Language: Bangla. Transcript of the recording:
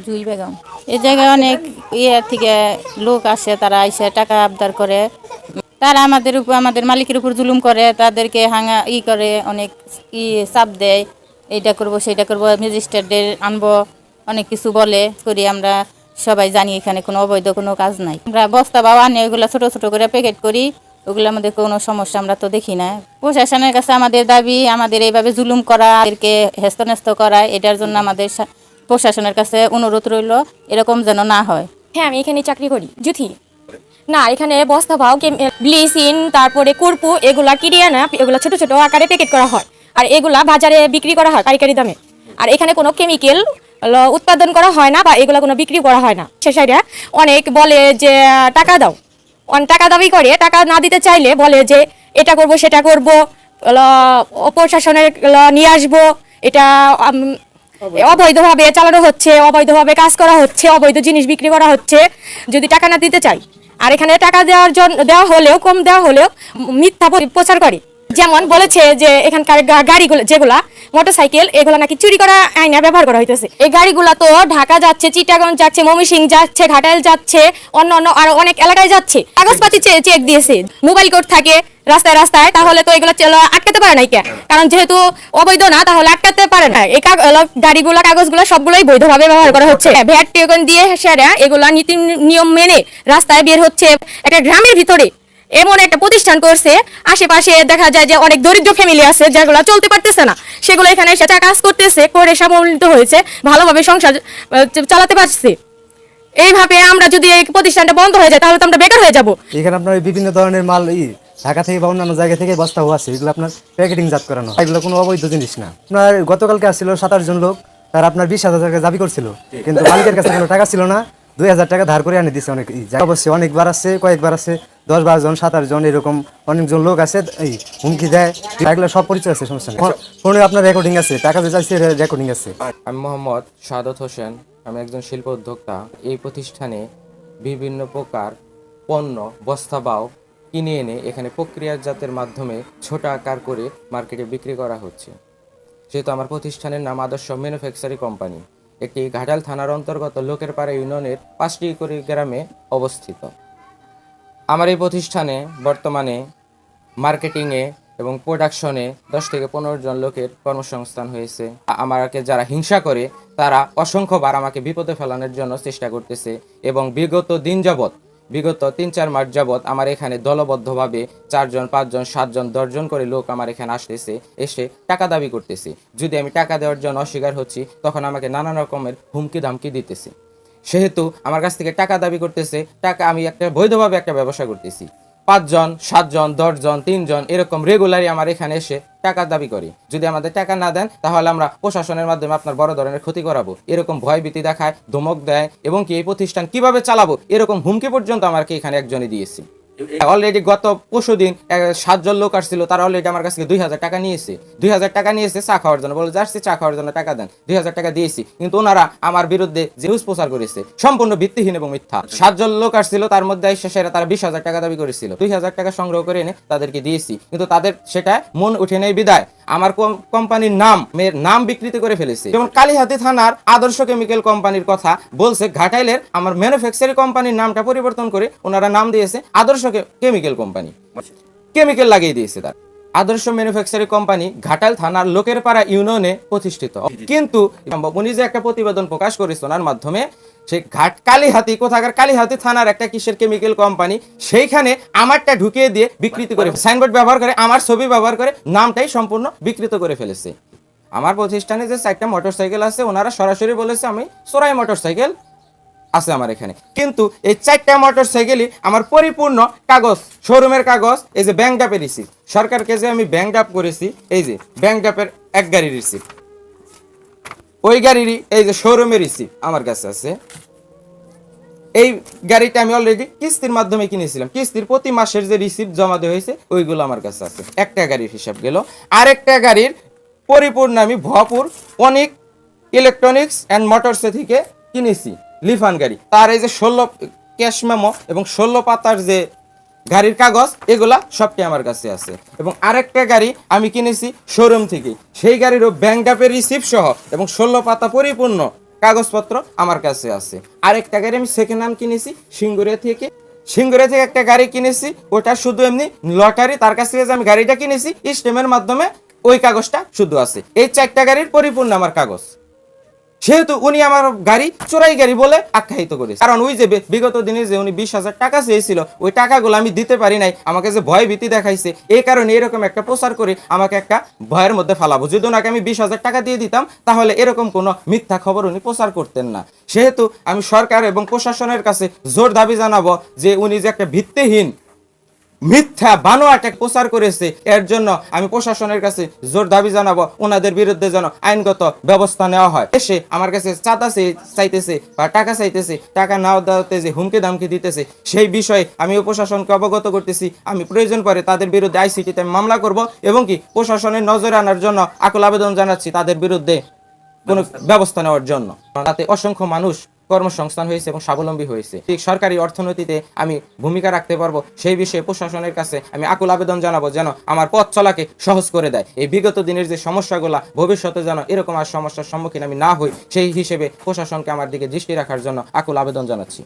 জুই বেগম। এই জায়গায় অনেক থেকে লোক আসে, তারা এসে টাকা আবদার করে। তারা আমাদের মালিকের উপর জুলুম করে, তাদেরকে করে, অনেক চাপ দেয়, এইটা করব সেইটা করব, ম্যাজিস্ট্রেটদের আনবো, অনেক কিছু বলে করি। আমরা সবাই জানি এখানে কোনো অবৈধ কোনো কাজ নাই। আমরা বস্তা বা আনি ওইগুলো ছোট ছোট করে প্যাকেট করি, ওগুলোর মধ্যে কোনো সমস্যা আমরা তো দেখি না। প্রশাসনের কাছে আমাদের দাবি, আমাদের এইভাবে জুলুম করা, এদেরকে হেস্তনেস্ত করা, এটার জন্য আমাদের প্রশাসনের কাছে অনুরোধ রইল, এরকম যেন না হয়। হ্যাঁ, আমি এখানে চাকরি করি। জুথি না, এখানে বস্তা ভাও, ব্লিচিং, তারপরে কুরপু, এগুলা কিরিয়া না, এগুলা ছোট ছোট আকারে প্যাকেট করা হয়, আর এগুলা বাজারে বিক্রি করা হয় পাইকারি দামে। আর এখানে কোনো কেমিক্যাল উৎপাদন করা হয় না, বা এগুলা কোনো বিক্রি করা হয় না। সেসাইরা অনেক বলে যে টাকা দাও, টাকা দাবি করে, টাকা না দিতে চাইলে বলে যে এটা করব সেটা করব, প্রশাসনের নিয়ে আসবো, এটা অবৈধভাবে চালানো হচ্ছে, অবৈধভাবে কাজ করা হচ্ছে, অবৈধ জিনিস বিক্রি করা হচ্ছে যদি টাকা না দিতে চাই। আর এখানে টাকা দেওয়া হলেও, কম দেওয়া হলেও মিথ্যা প্রচার করে। যেমন বলেছে যে এখানকার গাড়িগুলো যেগুলা মোটরসাইকেল, এগুলো নাকি চুরি করা আইনা ব্যবহার করা হইতেছে। এই গাড়িগুলা তো ঢাকা যাচ্ছে, চিটাগং যাচ্ছে, ময়মনসিংহ যাচ্ছে, ঘাটাইল যাচ্ছে, অন্য অন্য আরো অনেক এলাকায় যাচ্ছে। কাগজপাতি চেক দিয়েছে, মোবাইল কোড থাকে রাস্তায় রাস্তায়, তাহলে তো এগুলো আটকাতে পারে নাই, কারণ যেহেতু অবৈধ না, তাহলে আটকাতে পারে না। এই গাড়িগুলো, কাগজগুলো সবগুলোই বৈধভাবে ব্যবহার করা হচ্ছে। ভ্যাট টোকেন দিয়ে সেরা এগুলা নীতি নিয়ম মেনে রাস্তায় বের হচ্ছে। একটা গ্রামের ভিতরে এমন একটা প্রতিষ্ঠান করছে, আশেপাশে দেখা যায় যে অনেক দরিদ্র ফ্যামিলি আছে যেগুলো চলতে পারতেছে না, সেগুলো এখানে এসে কাজ করতেছে, করে সম্মিলিত হয়েছে, ভালোভাবে সংসার চালাতে পারছে। এইভাবে আমরা যদি এই প্রতিষ্ঠানটা বন্ধ হয়ে যায়, তাহলে তো আমরা বেকার হয়ে যাব। এখানে আপনার বিভিন্ন ধরনের মাল ঢাকা থেকে বা অন্যান্য জায়গা থেকে বস্তা আছে, এগুলো আপনার প্যাকেটিং জাত করানো, এগুলো কোনো অবৈধ জিনিস না। আপনার গতকালকে আসছিল 27 জন লোক, তারা আপনার 20,000 টাকা দাবি করছিল, কিন্তু মালিকের কাছে কোনো টাকা ছিল না। 2,000 টাকা ধার করে আনি দিচ্ছে অনেক। অবশ্যই অনেকবার আছে, কয়েকবার আছে, 10-12 জন 27 জন এরকম অনেকজন লোক আছে, এই হুমকি দেয়। এগুলো সব পরিচয় আছে, সমস্যা নেই। ফোনে আপনার রেকর্ডিং আছে, টাকা যে চাইছে রেকর্ডিং আছে। আমি মোহাম্মদ সাদত হোসেন, আমি একজন শিল্প উদ্যোক্তা। এই প্রতিষ্ঠানে বিভিন্ন প্রকার পণ্য বস্তাবাও কিনে এনে এখানে প্রক্রিয়াজাতের মাধ্যমে ছোট আকার করে মার্কেটে বিক্রি করা হচ্ছে। যেহেতু আমার প্রতিষ্ঠানের নাম আদর্শ ম্যানুফ্যাকচারিং কোম্পানি, একটি ঘাটাল থানার অন্তর্গত লোকেরপাড়া ইউনিয়নের 5টি গ্রামে অবস্থিত। আমার এই প্রতিষ্ঠানে বর্তমানে মার্কেটিংয়ে এবং প্রোডাকশনে 10 থেকে 15 জন লোকের কর্মসংস্থান হয়েছে। আমাকে যারা হিংসা করে, তারা অসংখ্যবার আমাকে বিপদে ফেলানোর জন্য চেষ্টা করতেছে, এবং বিগত 3-4 মাস যাবৎ আমার এখানে দলবদ্ধভাবে 4 জন, 5 জন, 7 জন, 10 জন করে লোক আমার এখানে আসতেছে, এসে টাকা দাবি করতেছে। যদি আমি টাকা দেওয়ার জন্য অস্বীকার হচ্ছি, তখন আমাকে নানান রকমের হুমকি ধামকি দিতেছে। সেহেতু আমার কাছ থেকে টাকা দাবি করতেছে। টাকা আমি বৈধভাবে একটা ব্যবসা করতেছি। 5 জন, 7 জন, 10 জন, 3 জন এরকম রেগুলারই আমার এখানে এসে টাকা দাবি করি। যদি আমাদের টাকা না দেন, তাহলে আমরা প্রশাসনের মাধ্যমে আপনার বড় ধরনের ক্ষতি করাবো, এরকম ভয়ভীতি দেখায়, ধমক দেয়, এবং কি এই প্রতিষ্ঠান কিভাবে চালাবো এরকম হুমকি পর্যন্ত আমাকে এখানে একজনই দিয়েছে। অলরেডি গত পরশুদিন 7 জন লোক আসছিল, তারা অলরেডি আমার কাছ থেকে 2,000 টাকা নিয়েছে। 2,000 টাকা নিয়েছে চা খাওয়ার জন্য, বলে যাচ্ছি চা খাওয়ার জন্য টাকা দেন। 2,000 টাকা দিয়েছি, কিন্তু ওনারা আমার বিরুদ্ধে যে নিউজ প্রচার করেছে সম্পূর্ণ ভিত্তিহীন এবং মিথ্যা। 7 জন লোক আসছিল, তার মধ্যে শেষেরা তারা 20,000 টাকা দাবি করেছিল। 2,000 টাকা সংগ্রহ করে এনে তাদেরকে দিয়েছি, কিন্তু তাদের সেটা মন উঠে নেই বিদায় আমার কোম্পানির নাম বিকৃত করে ফেলেছে। যেমন কালীহাতি থানার আদর্শ কেমিক্যাল কোম্পানির কথা বলছে, ঘাটাইলের আমার ম্যানুফ্যাকচারিং কোম্পানির নামটা পরিবর্তন করে ওনারা নাম দিয়েছে আদর্শ কেমিক্যাল কোম্পানি। কেমিক্যাল লাগিয়ে দিয়েছে তার। আদর্শ ম্যানুফ্যাকচারিং কোম্পানি ঘাটাইল থানার লোকেরপাড়া ইউনিয়নে প্রতিষ্ঠিত। কিন্তু উনি যে একটা প্রতিবেদন প্রকাশ করেছে ওনার মাধ্যমে, সেই কালীহাতি থানার একটা কিসের কেমিক্যাল কোম্পানি, সেইখানে আমারটা ঢুকিয়ে দিয়ে বিকৃতি করে, সাইনবোর্ড ব্যবহার করে, আমার ছবি ব্যবহার করে নামটাই সম্পূর্ণ বিকৃত করে ফেলেছে। আমার প্রতিষ্ঠানে যে 4টা মোটরসাইকেল আছে, ওনারা সরাসরি বলেছে আমি চোরাই মোটরসাইকেল আছে আমার এখানে। কিন্তু এই 4টা মোটরসাইকেলই আমার পরিপূর্ণ কাগজ, শোরুমের কাগজ, এই যে ব্যাংক ড্রাফের রিসিপ্ট, সরকারকে যে আমি ব্যাংক ড্রাফ করেছি, এই যে ব্যাংক ড্রাফের এক গাড়ির রিসিপ্ট, ওই গাড়িরই এই যে শোরুমের রিসিপ্ট আমার কাছে আছে। এই গাড়িটা আমি অলরেডি কিস্তির মাধ্যমে কিনেছিলাম, কিস্তির প্রতি মাসের যে রিসিপ্ট জমা দেওয়া হয়েছে ওইগুলো আমার কাছে আছে। একটা গাড়ির হিসাব গেল। আরেকটা গাড়ির পরিপূর্ণ আমি ভরপুর অনেক ইলেকট্রনিক্স অ্যান্ড মোটরসে থেকে কিনেছি লিফান গাড়ি, তার এই যে 16 ক্যাশ মেমো এবং 16 পাতার যে গাড়ির কাগজ, এগুলা সবটি আমার কাছে আছে। এবং আরেকটা গাড়ি আমি কিনেছি শোরুম থেকে, সেই গাড়িরও ব্যাংক ড্রাফের রিসিপ্ট সহ এবং 16 পাতা পরিপূর্ণ কাগজপত্র আমার কাছে আছে। আরেকটা গাড়ি আমি সেকেন্ড হ্যান্ড কিনেছি সিঙ্গুরিয়া থেকে। সিঙ্গুরিয়া থেকে একটা গাড়ি কিনেছি, ওটা শুধু এমনি লটারি, তার কাছ থেকে যে আমি গাড়িটা কিনেছি স্টেমের মাধ্যমে ওই কাগজটা শুধু আছে। এই 4টা গাড়ির পরিপূর্ণ আমার কাগজ। সেহেতু উনি আমার গাড়ি চোরাই গাড়ি বলে আখ্যায়িত করেছে। কারণ ওই যে বিগত দিনে যে উনি 20,000 টাকা চেয়েছিল, ওই টাকাগুলো আমি দিতে পারি নাই, আমাকে যে ভয় ভীতি দেখাইছে, এই কারণে এরকম একটা প্রচার করে আমাকে একটা ভয়ের মধ্যে ফালাবো। যদি ওনাকে আমি 20,000 টাকা দিয়ে দিতাম তাহলে এরকম কোনো মিথ্যা খবর উনি প্রচার করতেন না। সেহেতু আমি সরকার এবং প্রশাসনের কাছে জোর দাবি জানাবো যে উনি যে একটা ভিত্তিহীন মিথ্যা বানোয়াট প্রচার করেছে, এর জন্য আমি প্রশাসনের কাছে জোর দাবি জানাবো ওনাদের বিরুদ্ধে যেন আইনগত ব্যবস্থা নেওয়া হয়। এসে আমার কাছে চাঁদা চাইতেছে বা টাকা চাইতেছে, টাকা নাও দেওয়াতে যে হুমকি দামকি দিতেছে, সেই বিষয়ে আমি প্রশাসনকে অবগত করতেছি। আমি প্রয়োজন পড়ে তাদের বিরুদ্ধে আইসিটিতে মামলা করব এবং কি প্রশাসনের নজরে আনার জন্য আকুল আবেদন জানাচ্ছি তাদের বিরুদ্ধে কোনো ব্যবস্থা নেওয়ার জন্য। তাতে অসংখ্য মানুষ কর্মসংস্থান হয়েছে এবং স্বাবলম্বী হয়েছে। ঠিক সরকারি অর্থনীতিতে আমি ভূমিকা রাখতে পারবো, সেই বিষয়ে প্রশাসনের কাছে আমি আকুল আবেদন জানাবো যেন আমার পথ চলাকে সহজ করে দেয়। এই বিগত দিনের যে সমস্যাগুলো ভবিষ্যতে যেন এরকম আর সমস্যার সম্মুখীন আমি না হই, সেই হিসেবে প্রশাসনকে আমার দিকে দৃষ্টি রাখার জন্য আকুল আবেদন জানাচ্ছি।